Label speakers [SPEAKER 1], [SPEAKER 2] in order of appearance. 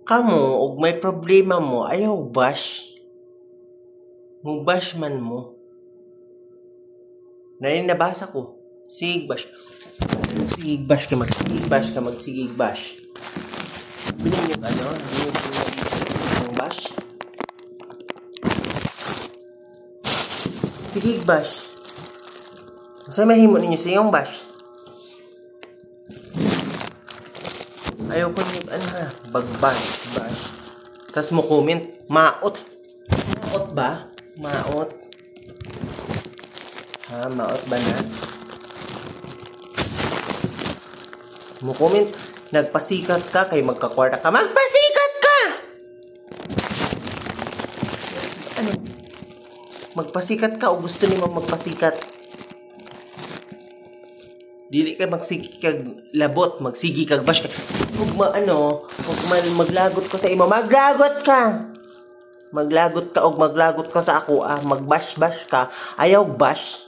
[SPEAKER 1] Kamo, og may problema mo, ayaw bash. Mubash man mo. Nabasa ko. Sige bash. Sige bash ka magsigig bash. Bilhin yung yung bash. Sige bash. Sa mahimo ninyo sa yung bash. Ayaw ko yung bagbash, bash. Tapos mo comment, maot. Maot ba? Maot. Ha, maot ba na? Mo comment, nagpasikat ka kay magkakwarta ka. Magpasikat ka! Ano? Magpasikat ka o gusto ni mo magpasikat? Dili ka magsigi kag labot, magsigi kag bash ka. Kung maglagot ko sa imo, maglagot ka! Maglagot ka og maglagot ka sa ako, magbash-bash ka. Ayaw bash.